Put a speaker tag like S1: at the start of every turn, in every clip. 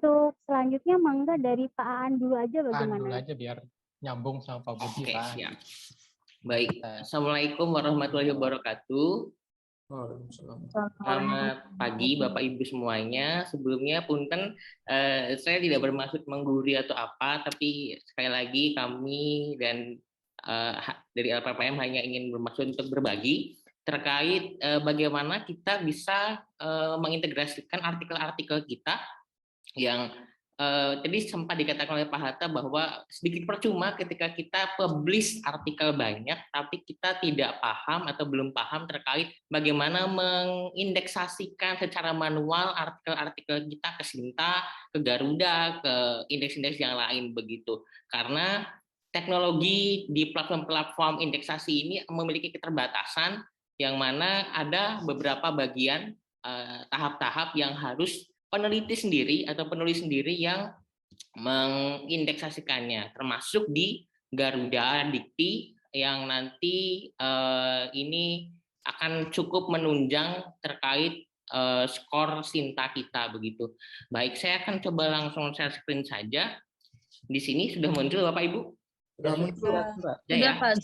S1: untuk selanjutnya mangga dari Pak Aan dulu aja bagaimana?
S2: Dulu aja biar nyambung sama Pak Budi.
S3: Oke, siap. Baik, Assalamualaikum warahmatullahi wabarakatuh. Selamat pagi Bapak Ibu semuanya. Sebelumnya punten, saya tidak bermaksud menggurui atau apa, tapi sekali lagi kami dan dari LPPM hanya ingin bermaksud untuk berbagi terkait bagaimana kita bisa mengintegrasikan artikel-artikel kita yang tadi sempat dikatakan oleh Pak Hatta bahwa sedikit percuma ketika kita publish artikel banyak, tapi kita tidak paham atau belum paham terkait bagaimana mengindeksasikan secara manual artikel-artikel kita ke Sinta, ke Garuda, ke indeks-indeks yang lain begitu. Karena teknologi di platform-platform indeksasi ini memiliki keterbatasan yang mana ada beberapa bagian tahap-tahap yang harus peneliti sendiri atau penulis sendiri yang mengindeksasikannya, termasuk di Garuda Dikti yang nanti ini akan cukup menunjang terkait skor Sinta kita begitu. Baik, saya akan coba langsung share screen saja. Di sini sudah muncul Bapak Ibu?
S4: Sudah muncul.
S3: Ya, Pak.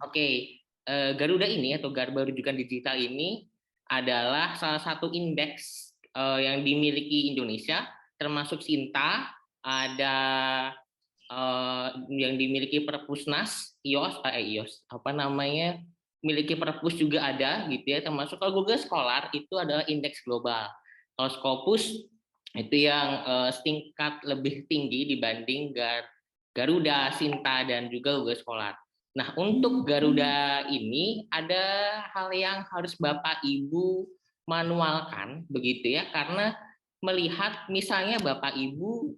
S3: Oke, Garuda ini atau Garba Rujukan Digital ini adalah salah satu indeks yang dimiliki Indonesia, termasuk Sinta, ada yang dimiliki Perpusnas, miliki Perpus juga ada, gitu ya. Termasuk kalau Google Scholar itu adalah indeks global. Kalau Scopus itu yang setingkat lebih tinggi dibanding Garuda, Sinta, dan juga Google Scholar. Nah, untuk Garuda ini ada hal yang harus Bapak Ibu manualkan begitu ya, karena melihat misalnya Bapak Ibu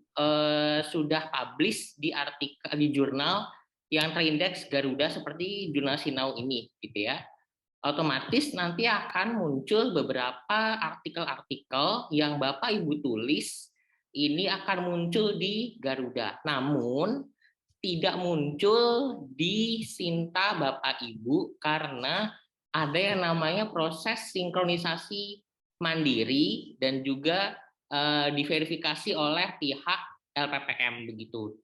S3: sudah publish di artikel di jurnal yang terindeks Garuda seperti jurnal Sinau ini gitu ya, otomatis nanti akan muncul beberapa artikel-artikel yang Bapak Ibu tulis ini akan muncul di Garuda, namun tidak muncul di Sinta Bapak Ibu karena ada yang namanya proses sinkronisasi mandiri dan juga diverifikasi oleh pihak LPPM begitu.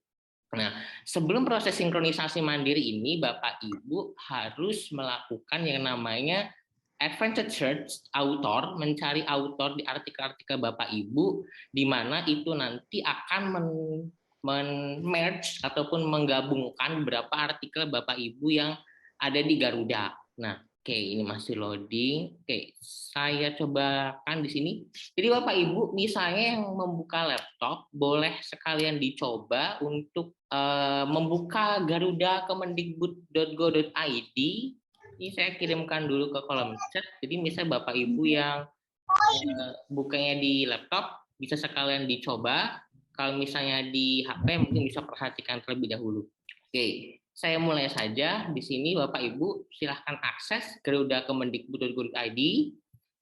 S3: Nah, sebelum proses sinkronisasi mandiri ini, Bapak Ibu harus melakukan yang namanya advanced search author, mencari author di artikel-artikel Bapak Ibu, di mana itu nanti akan merge ataupun menggabungkan beberapa artikel Bapak Ibu yang ada di Garuda. Nah, oke, ini masih loading. Oke, saya cobakan di sini. Jadi Bapak Ibu, misalnya yang membuka laptop, boleh sekalian dicoba untuk membuka Garuda Kemendikbud.go.id. Ini saya kirimkan dulu ke kolom chat. Jadi misalnya Bapak Ibu yang bukanya di laptop, bisa sekalian dicoba. Kalau misalnya di HP mungkin bisa perhatikan terlebih dahulu. Oke, saya mulai saja. Di sini Bapak Ibu silahkan akses Garuda Kemendikbud.go.id.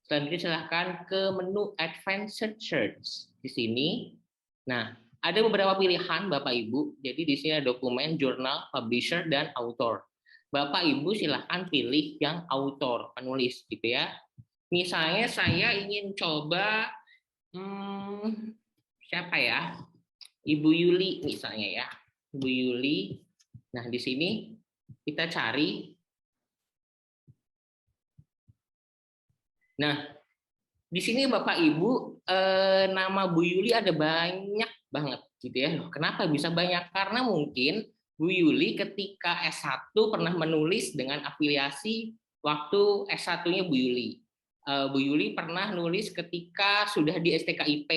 S3: Selanjutnya silahkan ke menu Advanced Search di sini. Nah, ada beberapa pilihan Bapak Ibu. Jadi di sini ada dokumen, jurnal, publisher, dan author. Bapak Ibu silahkan pilih yang author, penulis gitu ya. Misalnya saya ingin coba siapa ya? Ibu Yuli misalnya ya. Ibu Yuli. Nah, di sini kita cari. Nah, di sini Bapak Ibu nama Bu Yuli ada banyak banget gitu ya. Loh, kenapa bisa banyak? Karena mungkin Bu Yuli ketika S1 pernah menulis dengan afiliasi waktu S1-nya Bu Yuli. Bu Yuli pernah nulis ketika sudah di STKIP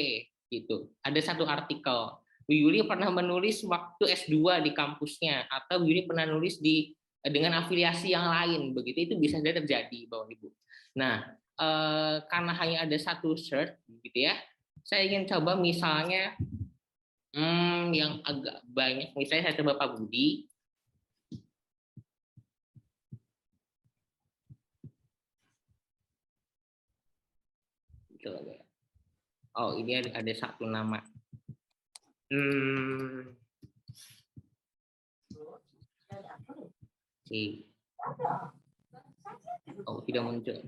S3: gitu. Ada satu artikel. Bu Yuli pernah menulis waktu S2 di kampusnya, atau Bu Yuli pernah nulis dengan afiliasi yang lain begitu. Itu bisa saja terjadi Bapak Ibu. Nah, karena hanya ada satu search gitu ya, saya ingin coba misalnya yang agak banyak, misalnya saya coba Pak Budi. Oh, ini ada satu nama. Oh, tidak muncul.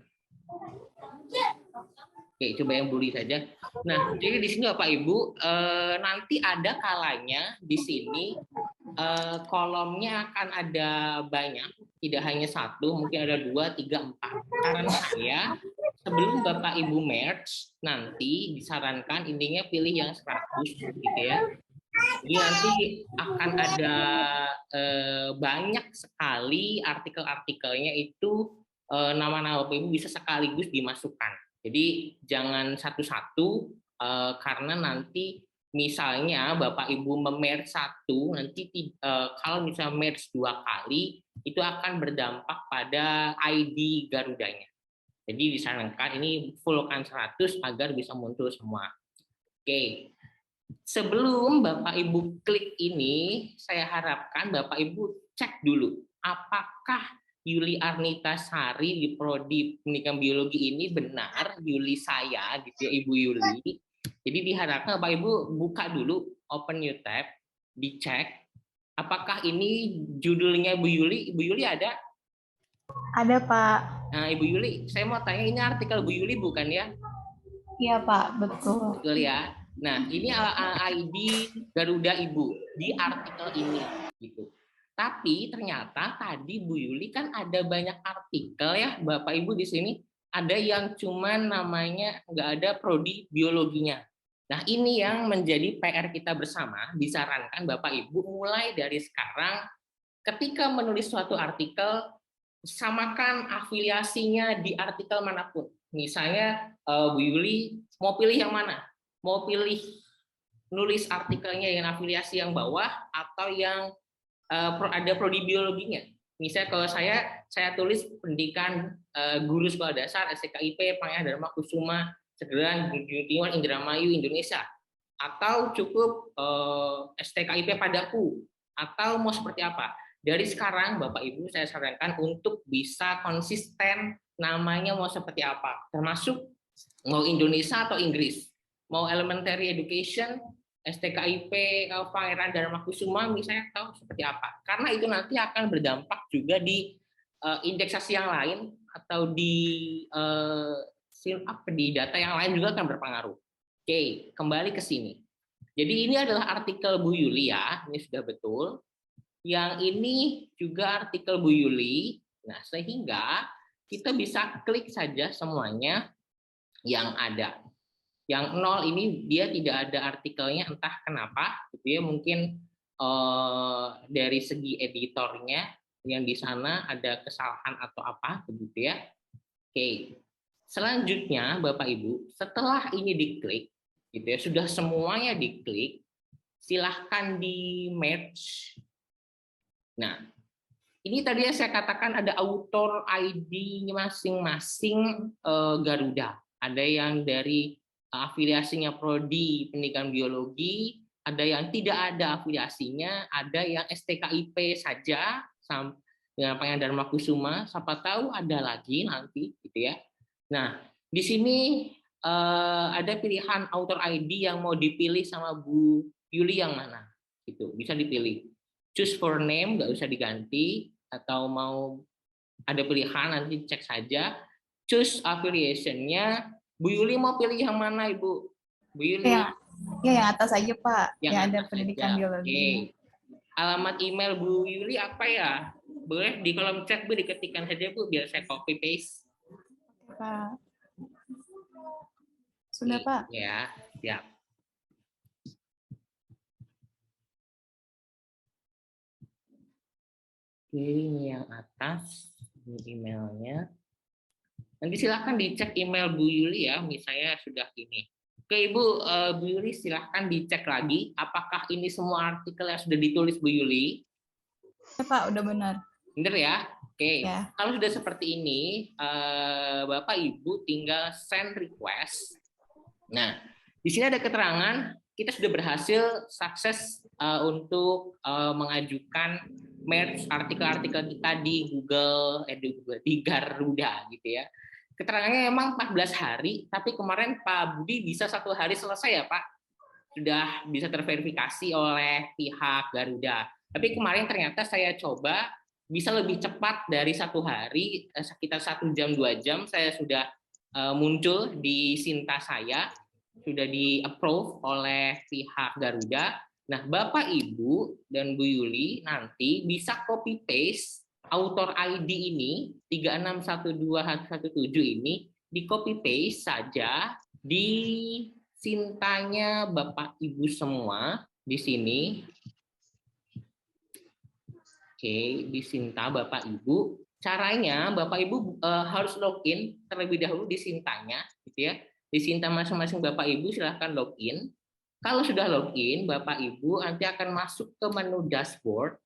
S3: Oke, coba yang Budi saja. Nah, jadi di sini Bapak Ibu nanti ada kalanya di sini kolomnya akan ada banyak, tidak hanya satu, mungkin ada 2, 3, 4. Saran saya sebelum Bapak Ibu merge nanti disarankan intinya pilih yang 100 gitu ya. Jadi nanti akan ada banyak sekali artikel-artikelnya itu nama-nama Bapak Ibu bisa sekaligus dimasukkan. Jadi jangan satu-satu karena nanti misalnya Bapak Ibu memerge satu, nanti kalau misalnya merge 2 kali itu akan berdampak pada ID Garudanya. Jadi disarankan ini fullkan 100 agar bisa muncul semua. Oke. Sebelum Bapak Ibu klik ini, saya harapkan Bapak Ibu cek dulu apakah Yuli Arnita Sari di Prodi Pendidikan Biologi ini benar Yuli saya gitu ya, Ibu Yuli. Jadi diharapkan Bapak Ibu buka dulu open new tab, dicek apakah ini judulnya Ibu Yuli. Ibu Yuli ada?
S4: Ada, Pak.
S3: Nah, Ibu Yuli, saya mau tanya ini artikel Bu Yuli bukan ya?
S4: Iya, Pak, betul.
S3: Betul ya. Nah, ini ID Garuda Ibu di artikel ini gitu. Tapi ternyata tadi Bu Yuli kan ada banyak artikel ya, Bapak Ibu di sini ada yang cuman namanya nggak ada prodi biologinya. Nah, ini yang menjadi PR kita bersama. Disarankan Bapak Ibu mulai dari sekarang ketika menulis suatu artikel samakan afiliasinya di artikel manapun. Misalnya Bu Yuli mau pilih yang mana? Mau pilih nulis artikelnya yang afiliasi yang bawah atau yang ada prodi biologinya. Misalnya kalau saya tulis pendidikan guru sekolah dasar STKIP Pangeran Dharma Kusuma Segeran Gunung Indramayu Indonesia, atau cukup STKIP Padaku, atau mau seperti apa. Dari sekarang Bapak Ibu saya sarankan untuk bisa konsisten namanya mau seperti apa, termasuk mau Indonesia atau Inggris, mau elementary education STKIP Pangeran Dharma Kusuma misalnya tahu seperti apa, karena itu nanti akan berdampak juga di indeksasi yang lain atau di data yang lain juga akan berpengaruh. Oke, kembali ke sini. Jadi ini adalah artikel Bu Yuli ya, ini sudah betul. Yang ini juga artikel Bu Yuli. Nah, sehingga kita bisa klik saja semuanya yang ada. Yang 0 ini dia tidak ada artikelnya, entah kenapa, gitu ya. Mungkin dari segi editornya yang di sana ada kesalahan atau apa, begitu ya. Oke. Selanjutnya, Bapak Ibu, setelah ini diklik, gitu ya, sudah semuanya diklik, silahkan di merge. Nah, ini tadi yang saya katakan ada author ID masing-masing Garuda. Ada yang dari afiliasinya prodi pendidikan biologi, ada yang tidak ada afiliasinya, ada yang STKIP saja dengan Pangeran Dharma Kusuma, siapa tahu ada lagi nanti, gitu ya. Nah, di sini ada pilihan author ID yang mau dipilih sama Bu Yuli yang mana, gitu. Bisa dipilih. Choose for name, nggak usah diganti, atau mau ada pilihan nanti cek saja. Choose affiliation-nya. Bu Yuli mau pilih yang mana, Ibu? Bu Yuli?
S4: Ya, yang atas aja, Pak. Yang ada pendidikan
S3: aja.
S4: biologi.
S3: Oke. Alamat email Bu Yuli apa ya? Boleh di kolom chat Bu diketikkan saja Bu, biar saya copy paste.
S4: Pak. Sudah, Pak.
S3: Ya, siap. Oke, ini yang atas, ini emailnya. Nanti silakan dicek email Bu Yuli ya, misalnya sudah ini. Oke Ibu, Bu Yuli silahkan dicek lagi, apakah ini semua artikel yang sudah ditulis Bu Yuli?
S4: Ya, Pak, udah benar.
S3: Benar ya? Oke,
S4: ya.
S3: Kalau sudah seperti ini, Bapak Ibu tinggal send request. Nah, di sini ada keterangan kita sudah berhasil sukses untuk mengajukan merge artikel-artikel kita di Google, di Garuda gitu ya. Keterangannya memang 14 hari, tapi kemarin Pak Budi bisa 1 hari selesai ya Pak, sudah bisa terverifikasi oleh pihak Garuda. Tapi kemarin ternyata saya coba bisa lebih cepat dari 1 hari, sekitar 1 jam 2 jam saya sudah muncul di Sinta saya. sudah di-approve oleh pihak Garuda. Nah, Bapak Ibu dan Bu Yuli nanti bisa copy paste author ID ini 3612117 ini di copy paste saja di Sintanya Bapak Ibu semua di sini. Oke, di Sinta Bapak Ibu. Caranya Bapak Ibu harus login terlebih dahulu di Sintanya, gitu ya. Di Sinta masing-masing Bapak Ibu silahkan login. Kalau sudah login, Bapak Ibu nanti akan masuk ke menu dashboard.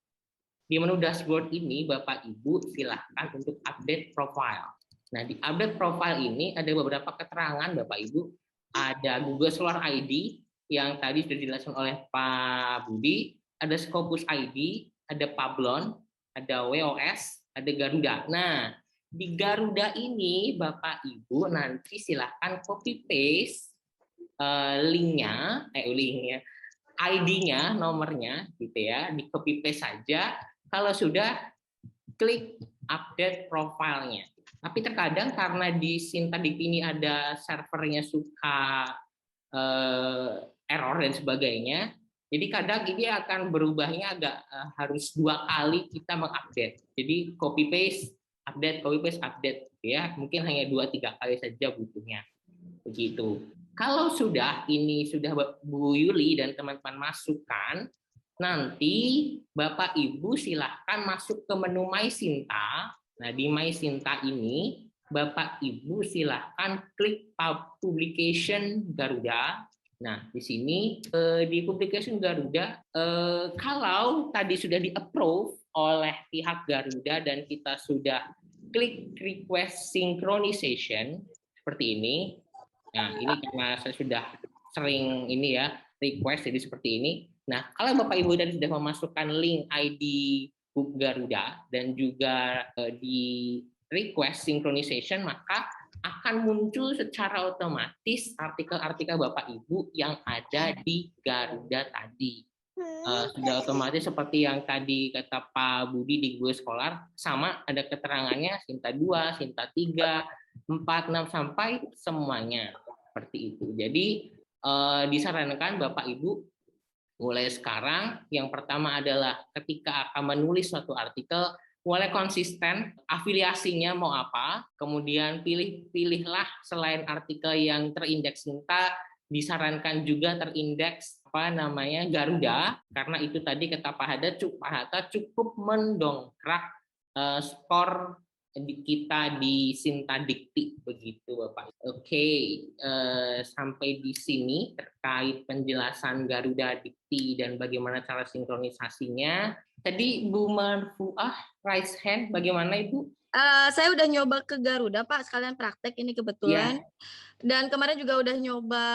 S3: Di menu dashboard ini Bapak Ibu silahkan untuk update profile. Nah, di update profile ini ada beberapa keterangan Bapak Ibu. Ada Google Scholar ID yang tadi sudah dijelaskan oleh Pak Budi, ada Scopus ID, ada Pablon, ada WOS, ada Garuda. Nah, di Garuda ini Bapak Ibu nanti silahkan copy paste linknya, ID-nya, nomornya, gitu ya, di copy paste saja. Kalau sudah, klik update profilnya. Tapi terkadang karena di Sintadik ini ada servernya suka error dan sebagainya, jadi kadang ini akan berubahnya agak harus 2 kali kita mengupdate. Jadi copy paste, update, gitu ya. Mungkin hanya 2-3 kali saja butuhnya. Begitu. Kalau sudah Bu Yuli dan teman-teman masukkan, nanti Bapak Ibu silahkan masuk ke menu My Sinta. Nah, di My Sinta ini Bapak Ibu silahkan klik Publication Garuda. Nah, di sini di Publication Garuda, kalau tadi sudah di-approve oleh pihak Garuda dan kita sudah klik Request Synchronization seperti ini. Nah, ini karena saya sudah sering ini ya request jadi seperti ini. Nah, kalau Bapak Ibu tadi sudah memasukkan link ID Book Garuda dan juga di request synchronization, maka akan muncul secara otomatis artikel-artikel Bapak Ibu yang ada di Garuda tadi. Sudah otomatis seperti yang tadi kata Pak Budi di Google Scholar, sama ada keterangannya Sinta 2, Sinta 3, 4, 6 sampai semuanya seperti itu. Jadi disarankan Bapak Ibu mulai sekarang yang pertama adalah ketika akan menulis suatu artikel mulai konsisten afiliasinya mau apa, kemudian pilihlah selain artikel yang terindeks Sinta, disarankan juga terindeks Garuda, karena itu tadi kata Pak Hatta cukup mendongkrak skor kita di Sinta Dikti begitu Bapak. Oke, sampai di sini terkait penjelasan Garuda Dikti dan bagaimana cara sinkronisasinya. Tadi Bu Marfuah raise hand, bagaimana Ibu?
S5: Saya udah nyoba ke Garuda Pak, sekalian praktek ini kebetulan. Dan kemarin juga udah nyoba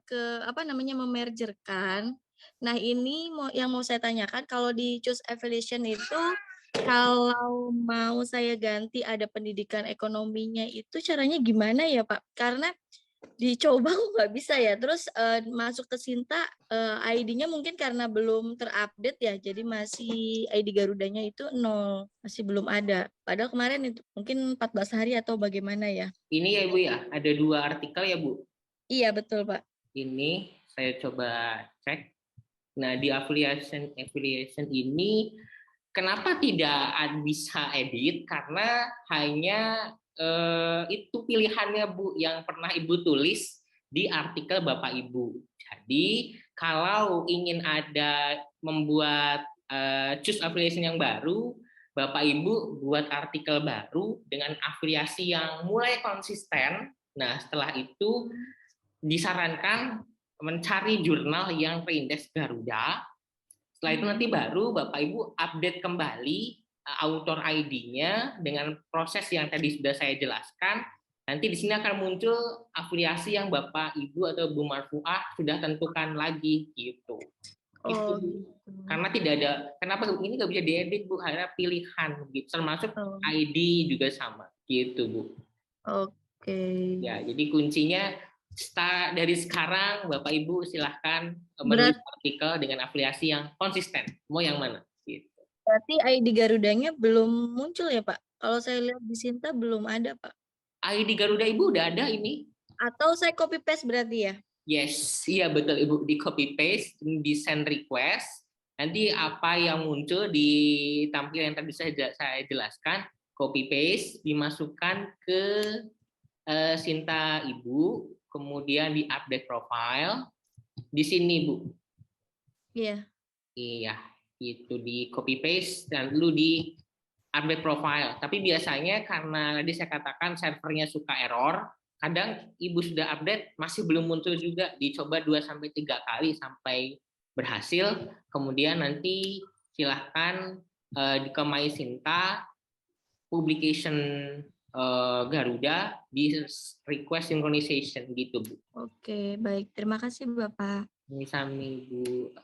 S5: ke memergerkan. Nah, ini yang mau saya tanyakan, kalau di Choose Affiliation itu kalau mau saya ganti ada pendidikan ekonominya itu caranya gimana ya Pak? Karena dicoba kok nggak bisa ya. Terus masuk ke Sinta ID-nya mungkin karena belum terupdate ya, jadi masih ID Garudanya itu 0, masih belum ada. Padahal kemarin itu mungkin 14 hari atau bagaimana ya?
S3: Ini ya Bu ya, ada 2 artikel ya Bu?
S5: Iya betul Pak.
S3: Ini saya coba cek. Nah, di affiliation ini kenapa tidak bisa edit? Karena hanya itu pilihannya Bu yang pernah Ibu tulis di artikel Bapak Ibu. Jadi kalau ingin membuat choose affiliation yang baru, Bapak Ibu buat artikel baru dengan afiliasi yang mulai konsisten. Nah, setelah itu disarankan mencari jurnal yang terindeks Garuda. Setelah itu nanti baru Bapak Ibu update kembali author ID-nya dengan proses yang tadi sudah saya jelaskan. Nanti di sini akan muncul afiliasi yang Bapak Ibu atau Bu Marfuah sudah tentukan lagi gitu. Itu karena tidak ada, kenapa ini nggak bisa diedit Bu, ada pilihan gitu, termasuk ID juga sama gitu Bu.
S5: Oke.
S3: Ya, jadi kuncinya dari sekarang Bapak Ibu silahkan menulis artikel dengan afiliasi yang konsisten. Mau yang mana? Gitu.
S5: Berarti ID Garudanya belum muncul ya Pak? Kalau saya lihat di Sinta belum ada Pak.
S3: ID Garuda Ibu udah ada ini.
S5: Atau saya copy paste berarti ya?
S3: Yes, iya betul Ibu, di copy paste, di send request. Nanti apa yang muncul di tampilan yang tadi saya jelaskan, copy paste dimasukkan ke Sinta Ibu, kemudian di update profile di sini Bu.
S5: Iya.
S3: Iya, itu di copy paste dan dulu di update profile. Tapi biasanya karena tadi saya katakan servernya suka error, kadang Ibu sudah update masih belum muncul juga, dicoba 2-3 kali sampai berhasil. Kemudian nanti silahkan ke My Sinta publication Garuda di request synchronization gitu Bu.
S5: Oke, baik. Terima kasih Bapak.
S3: Ini Sami Bu.